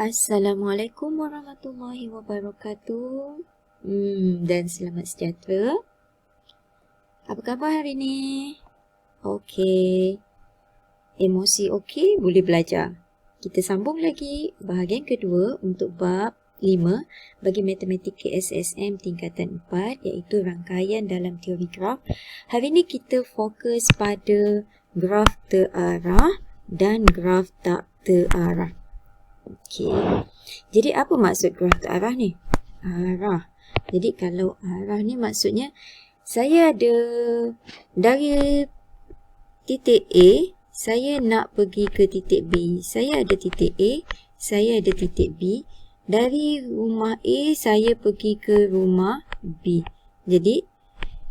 Assalamualaikum warahmatullahi wabarakatuh. Dan selamat sejahtera. Apa khabar hari ni? Okey. Emosi okey, boleh belajar. Kita sambung lagi bahagian kedua untuk bab 5 bagi matematika SSM tingkatan 4 iaitu rangkaian dalam teori graf. Hari ni kita fokus pada graf terarah dan graf tak terarah. Okey. Jadi apa maksud graf terarah ni? Arah. Jadi kalau arah ni maksudnya saya ada dari titik A, saya nak pergi ke titik B. Saya ada titik A, saya ada titik B. Dari rumah A saya pergi ke rumah B. Jadi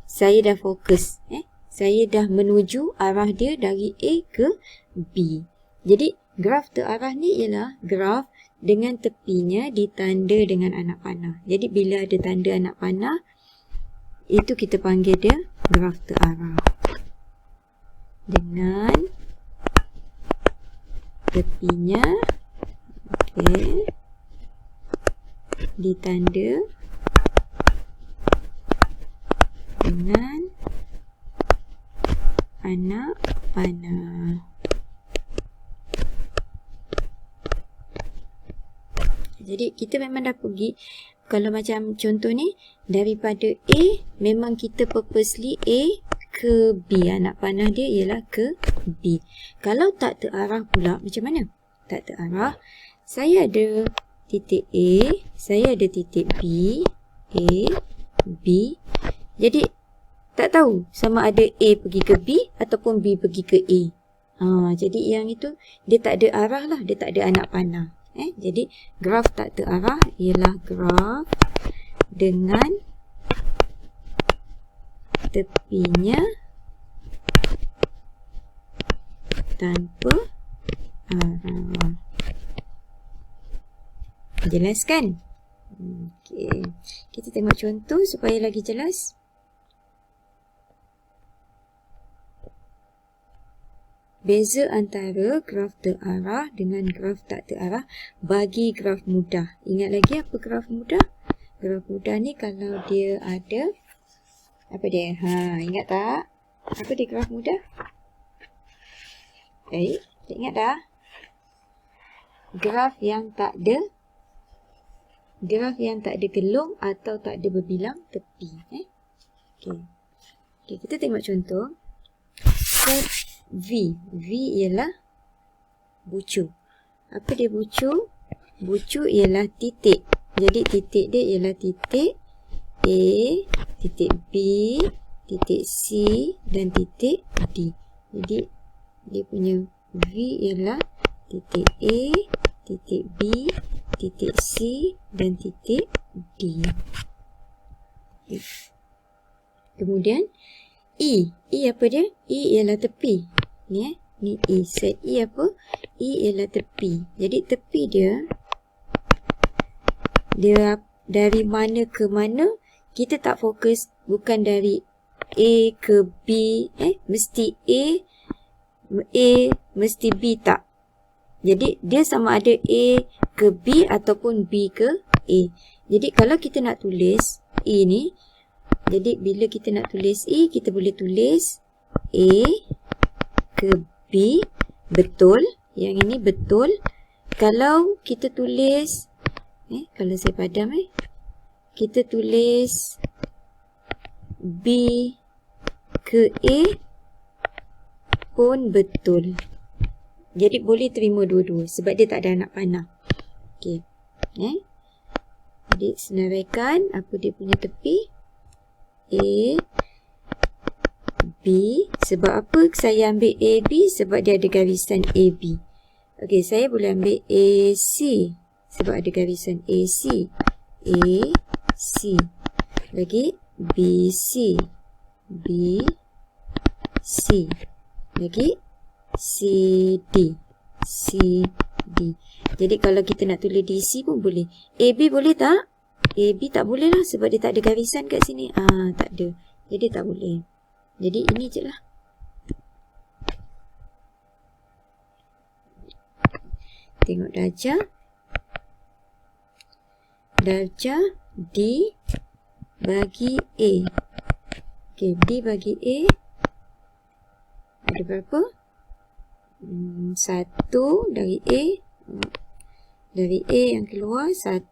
saya dah fokus, saya dah menuju arah dia dari A ke B. Jadi graf terarah ni ialah graf dengan tepinya ditanda dengan anak panah. Jadi bila ada tanda anak panah, itu kita panggil dia graf terarah. Dengan tepinya ditanda dengan anak panah. Jadi kita memang dah pergi, kalau macam contoh ni, daripada A, memang kita purposely A ke B. Anak panah dia ialah ke B. Kalau tak terarah pula, macam mana? Tak terarah, saya ada titik A, saya ada titik B, A, B. Jadi, tak tahu sama ada A pergi ke B ataupun B pergi ke A. Jadi yang itu, dia tak ada arah lah, dia tak ada anak panah. Jadi graf tak terarah ialah graf dengan tepinya tanpa arah. Jelas kan? Okey. Kita tengok contoh supaya lagi jelas. Beza antara graf terarah dengan graf tak terarah bagi graf mudah. Ingat lagi apa graf mudah? Graf mudah ni kalau dia ada, apa dia? Ingat tak? Apa dia graf mudah? Tak ingat dah? Graf yang tak ada gelung atau tak ada berbilang tepi. Okey, kita tengok contoh. V ialah bucu. Apa dia bucu? Bucu ialah titik. Jadi titik dia ialah titik A, titik B, titik C dan titik D. Jadi dia punya V ialah titik A, titik B, titik C dan titik D. Kemudian E apa dia? E ialah tepi. Ni E. Set E apa? E ialah tepi. Jadi tepi dia dari mana ke mana, kita tak fokus, bukan dari A ke B, mesti A mesti B, tak. Jadi dia sama ada A ke B ataupun B ke A. Jadi kalau kita nak tulis E ni, jadi bila kita nak tulis E, kita boleh tulis A ke B, betul. Yang ini betul. Kalau kita tulis, kalau saya padam, kita tulis B ke A pun betul. Jadi boleh terima dua-dua sebab dia tak ada anak panah. Okey. Jadi senaraikan apa dia punya tepi. A, B. Sebab apa saya ambil AB? Sebab dia ada garisan AB. Okey, saya boleh ambil AC sebab ada garisan AC. AC. Lagi BC. BC. Lagi CD. CD. Jadi kalau kita nak tulis DC pun boleh. AB boleh tak? AB tak boleh lah sebab dia tak ada garisan kat sini. Tak ada. Jadi tak boleh. Jadi ini je lah. Tengok darjah. darjah D bagi A. Okey, D bagi A ada berapa? 1 dari A. Dari A yang keluar 1,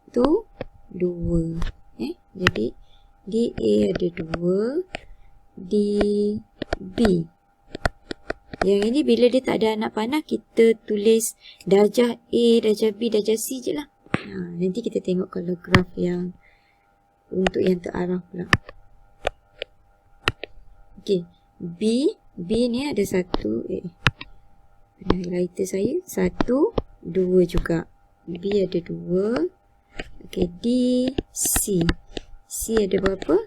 2. Jadi DA ada 2, DB. Yang ini bila dia tak ada anak panah, kita tulis darjah A, darjah B, darjah C je lah. Nanti kita tengok kalau graf yang untuk yang terarah pula. Okey, B ni ada 1. Highlighter saya 1, 2 juga. B ada 2. Okey, D, C. C ada berapa?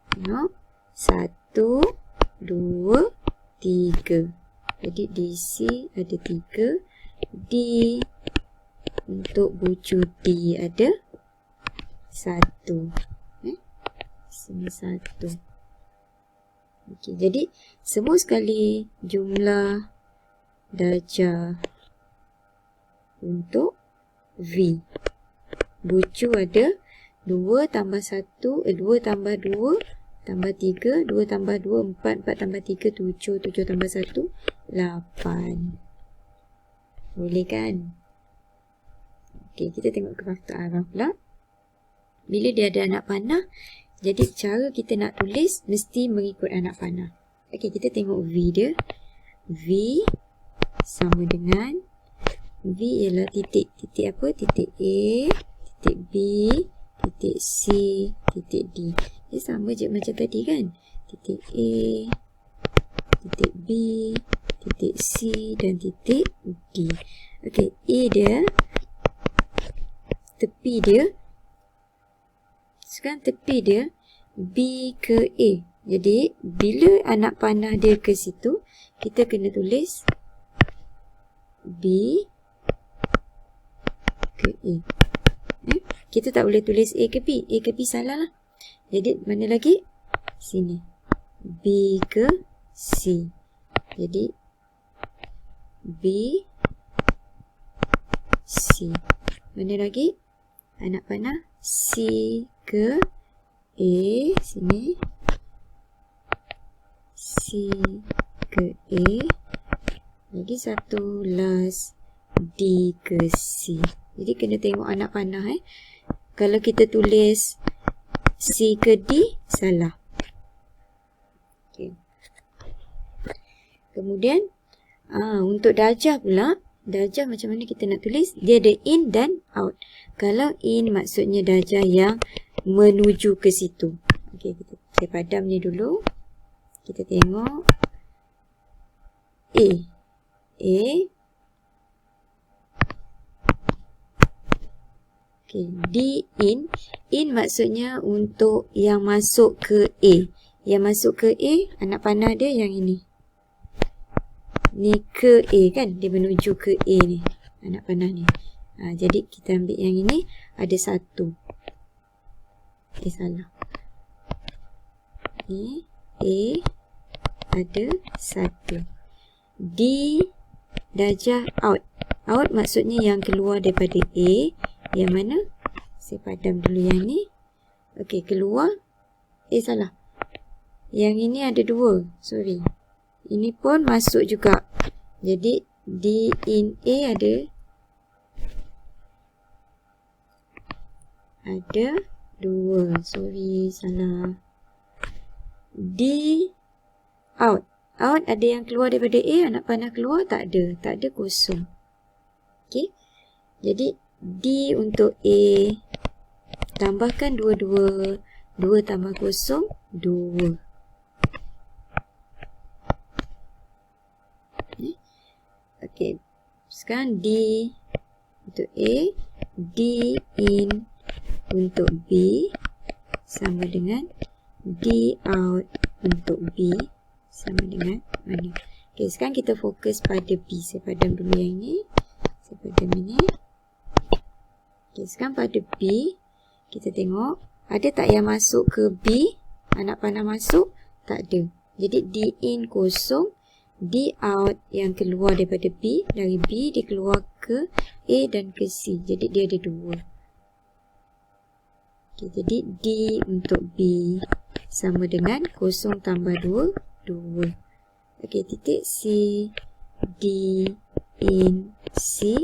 Tengok. 1, 2, 3. Jadi DC ada 3. D untuk bucu D ada 1. Sini 1. Okey, jadi semua sekali jumlah darjah untuk V. Bucu ada 2 tambah 1, 2 tambah 2 tambah 3, 2 tambah 2, 4, 4 tambah 3, 7, 7 tambah 1, 8. Boleh kan? Okey, kita tengok graf terarah pula. Bila dia ada anak panah, jadi cara kita nak tulis mesti mengikut anak panah. Okey, kita tengok V dia. V sama dengan V ialah titik. Titik apa? Titik A, titik B, titik C, titik D. Dia sama je macam tadi kan? Titik A, titik B, titik C dan titik D. Okey, A dia, tepi dia. Sekarang tepi dia B ke A. Jadi, bila anak panah dia ke situ, kita kena tulis B ke A. Kita tak boleh tulis A ke B. A ke B salah lah. Jadi, mana lagi? Sini. B ke C. Jadi, B, C. Mana lagi? Anak panah C ke A. Sini. C ke A. Lagi satu last D ke C. Jadi kena tengok anak panah Kalau kita tulis C ke D, salah. Okay. Kemudian untuk darjah pula, darjah macam mana kita nak tulis? Dia ada in dan out. Kalau in maksudnya darjah yang menuju ke situ. Okey, saya padam ni dulu. Kita tengok A. Okay, D in. In maksudnya untuk yang masuk ke A. Yang masuk ke A, anak panah dia yang ini. Ni ke A kan? Dia menuju ke A ni. Anak panah ni. Jadi kita ambil yang ini. Ada 1. Salah. Ni A ada 1. D darjah out. Out maksudnya yang keluar daripada A. Yang mana? Saya padam dulu yang ni. Okey, keluar. Salah. Yang ini ada 2. Sorry. Ini pun masuk juga. Jadi, D in A ada 2. Sorry, salah. D out. Out ada yang keluar daripada A. Anak panah keluar? Tak ada. Tak ada, kosong. Okey. Jadi, D untuk A. Tambahkan 2. 2 tambah kosong, 2. Okey. Sekarang D untuk A. D in untuk B sama dengan D out untuk B sama dengan mana? Okey, sekarang kita fokus pada B. Saya padam dulu yang ini. Saya padam ini. Okey, sekarang pada B, kita tengok ada tak yang masuk ke B? Anak panah masuk? Tak ada. Jadi D in kosong, D out yang keluar daripada B. Dari B dia keluar ke A dan ke C. Jadi dia ada 2. Okay, jadi D untuk B sama dengan 0 tambah 2, 2. Okay, titik C, D in C,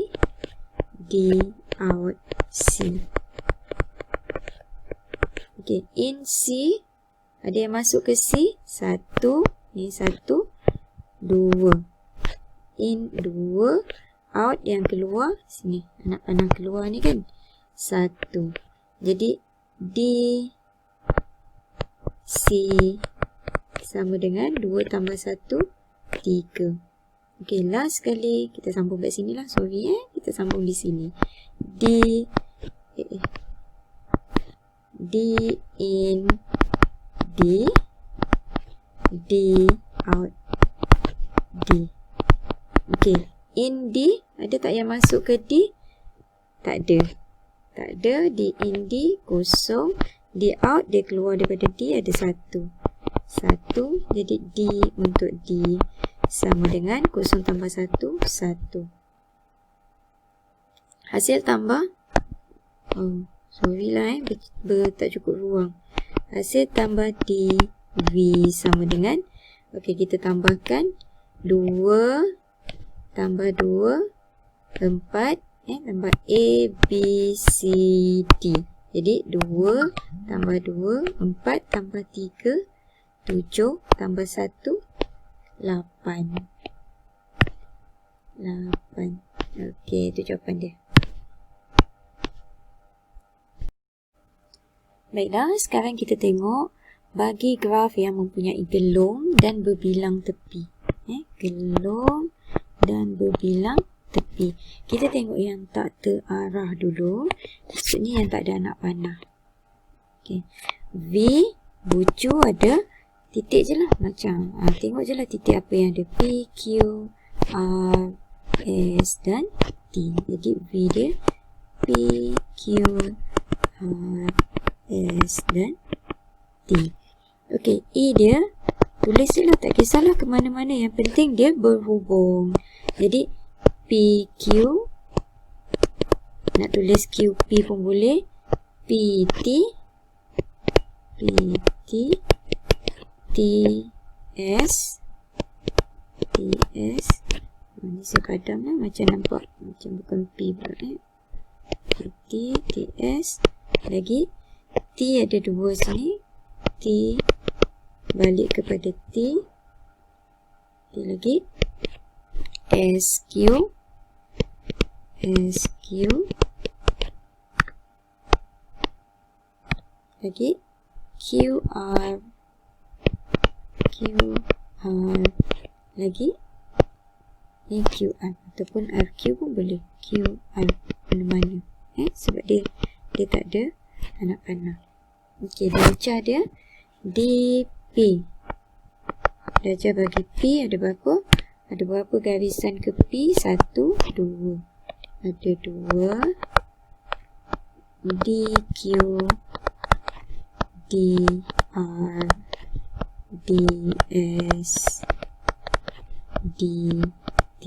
D out C. Okay, in C, ada yang masuk ke C, 1, ni 1, 2. In 2, out yang keluar, sini, anak panah keluar ni kan, 1. Jadi, D, C, sama dengan 2 tambah 1, 3. Okay, last sekali, kita sambung kat sini lah, sorry kita sambung di sini. D in D, D out D. Okay, in D, ada tak yang masuk ke D? Tak ada. Tak ada, D in D, 0. D out, dia keluar daripada D, ada 1. 1, jadi D untuk D sama dengan 0 tambah 1, 1. Hasil tambah, oh, sorry lah tak cukup ruang. Hasil tambah D, V sama dengan, okay, kita tambahkan 2 tambah 2, 4, tambah A, B, C, D. Jadi 2 tambah 2, 4 tambah 3, 7 tambah 1, 8. 8. Okey, itu jawapan dia. Baiklah, sekarang kita tengok bagi graf yang mempunyai gelong dan berbilang tepi. Gelong dan berbilang tepi. Kita tengok yang tak terarah dulu. Maksudnya yang tak ada anak panah. Okay. V, bucu ada titik je lah. Macam, tengok je lah titik apa yang ada. P, Q, R, S dan T. Jadi V dia P, Q, R, S dan T. Okay, E dia tulis je lah. Tak kisahlah ke mana-mana. Yang penting dia berhubung. Jadi PQ, nak tulis QP pun boleh, PT, TS, ni saya padam lah, macam nampak macam bukan P pula PT, TS, lagi T ada 2 sini, T balik kepada T lagi SQ, lagi QR, lagi ni QR ataupun RQ pun boleh, QR mana-mana sebab dia tak ada anak panah. Okey, darjah dia DP. Darjah bagi P ada berapa? Ada berapa garisan ke P? 1, 2. Ada 2. DQ, DR, DS, DT.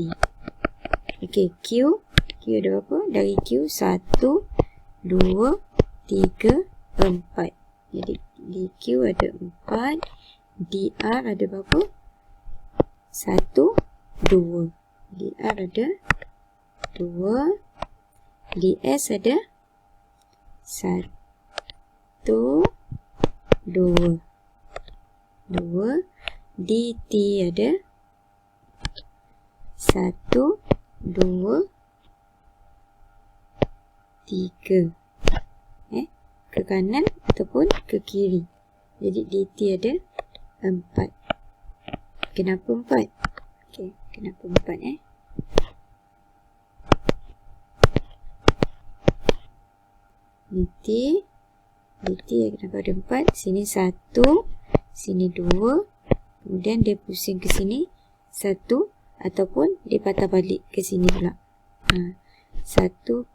Okey, Q ada berapa? Dari Q 1, 2, 3, 4. Jadi DQ ada 4. DR ada berapa? 1, 2. DR ada 2. DS ada 1, 2. DT ada 1, 2, 3. Ke kanan ataupun ke kiri. Jadi DT ada 4. Kenapa 4? Okey, kenapa 4 DT kenapa ada 4? Sini 1, sini 2. Kemudian dia pusing ke sini 1 ataupun dia patah balik ke sini pula. 1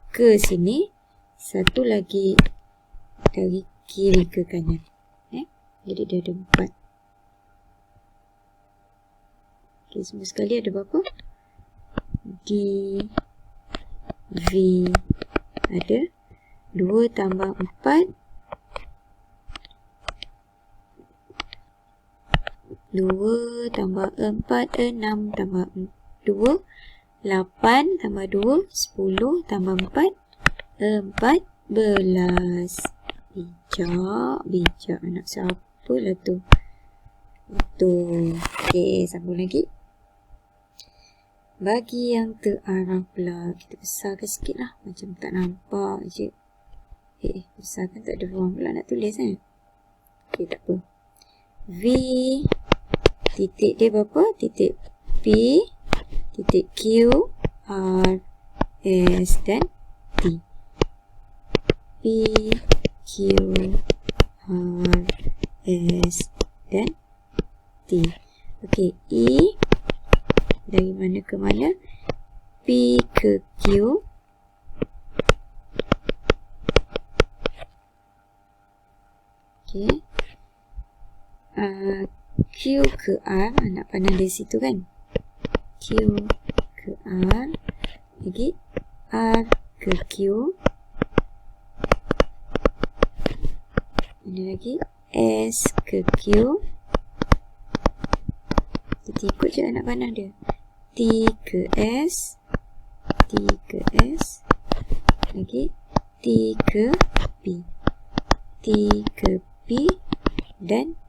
ke sini, 1 lagi dari kiri ke kanan. Jadi dia ada 4. Okey, semua sekali ada berapa? V ada 2 tambah 4, 2 tambah 4, 6 tambah 2, 8 tambah 2, 10 tambah 4, 14. Bijak anak siapa lah tu. Betul. Okey, sambung lagi. Bagi yang terarah pula, kita besarkan sikit lah. Macam tak nampak je. Besarkan tak ada ruang pula nak tulis kan. Okey, tak apa. V, titik dia berapa? Titik P, titik Q, R, S dan T. P, Q, R, S dan T. Okey, E dari mana ke mana? P ke Q. Okey. Q ke R, nak pandang dari situ kan? Q ke R, lagi R ke Q, mana lagi? S ke Q. Kita ikut je nak pandang dia. T ke S, T ke S, lagi T ke P, T ke P dan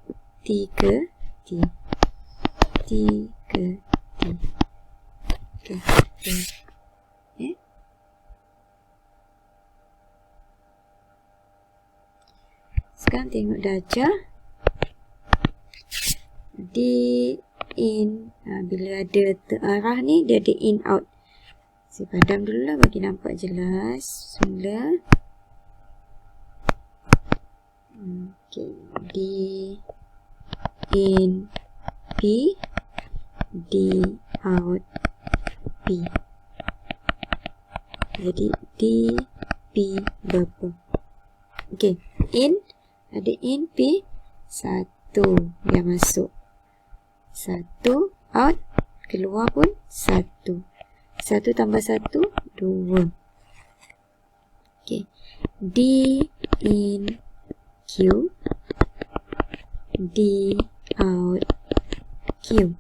T ke T, T ke T. Okey. Sekarang tengok darjah. Di in, bila ada terarah ni, dia ada in out. Saya padam dulu lah bagi nampak jelas. Semula. Okey. D in P, D out P. Jadi D P berapa? Okey, in ada in P, 1 yang masuk, 1 out, keluar pun 1. 1 tambah 1, 2. Okey, D in Q, D out Q,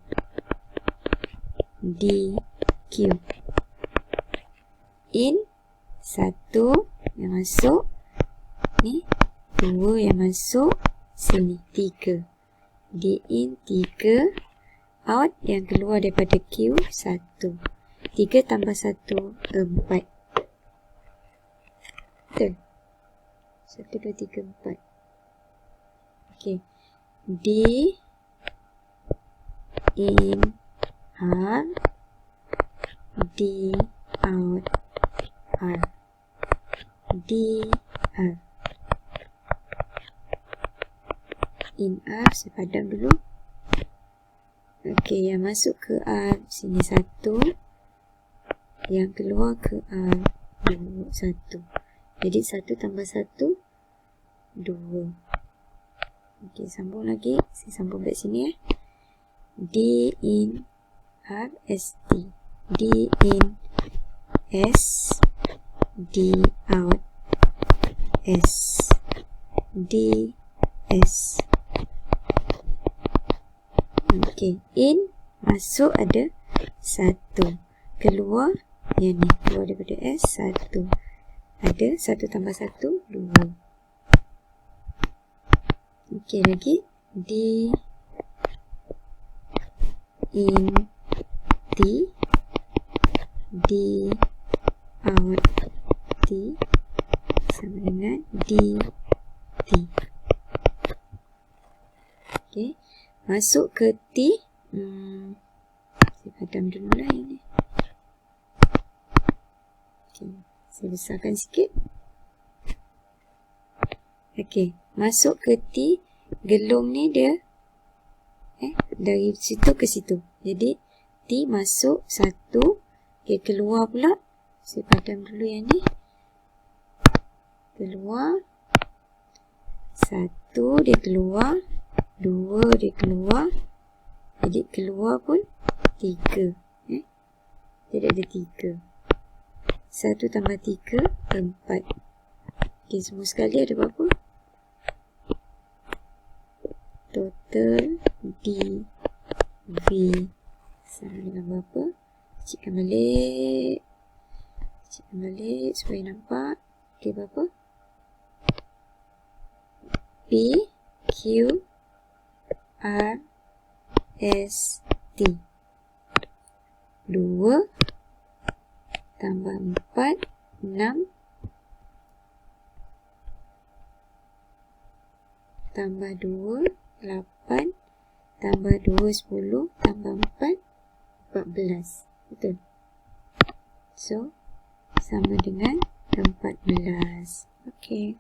D Q. In 1 yang masuk ni, 2 yang masuk sini, 3. D in 3, out yang keluar daripada Q 1. 3 tambah 1, 4. Betul? 1, 2, 3, 4. Okey. D in R, D out R, D R. In R, saya padam dulu. Okey, yang masuk ke R sini 1, yang keluar ke R 1. Jadi 1 tambah 1, 2. Okey, sambung lagi. Saya sambung kat sini D in R, S, T. D in S, D out S, D, S. Okey, in masuk ada 1, keluar yang ni, keluar daripada S 1. Ada 1 tambah 1, 2. Okey, lagi D in T, D out T sama dengan D T. Okey, masuk ke T. Saya padam dulu lah yang ni. Okey, saya besarkan sikit. Okey, masuk ke T, gelung ni dia dari situ ke situ. Jadi T masuk 1, okey, keluar pula. Saya padam dulu yang ni. Keluar 1, dia keluar, 2 dia keluar. Jadi keluar pun 3. Jadi ada 3. 1 tambah 3, 4. Okey, semua sekali ada berapa? Total D V. Sama dengan berapa? Cicikkan balik. Supaya nampak. Okey, berapa? P, Q, R, S, T. 2 tambah 4, 6 tambah 2, 8 tambah 2, 10 tambah 4, 14. Betul? So, sama dengan 14. Okey.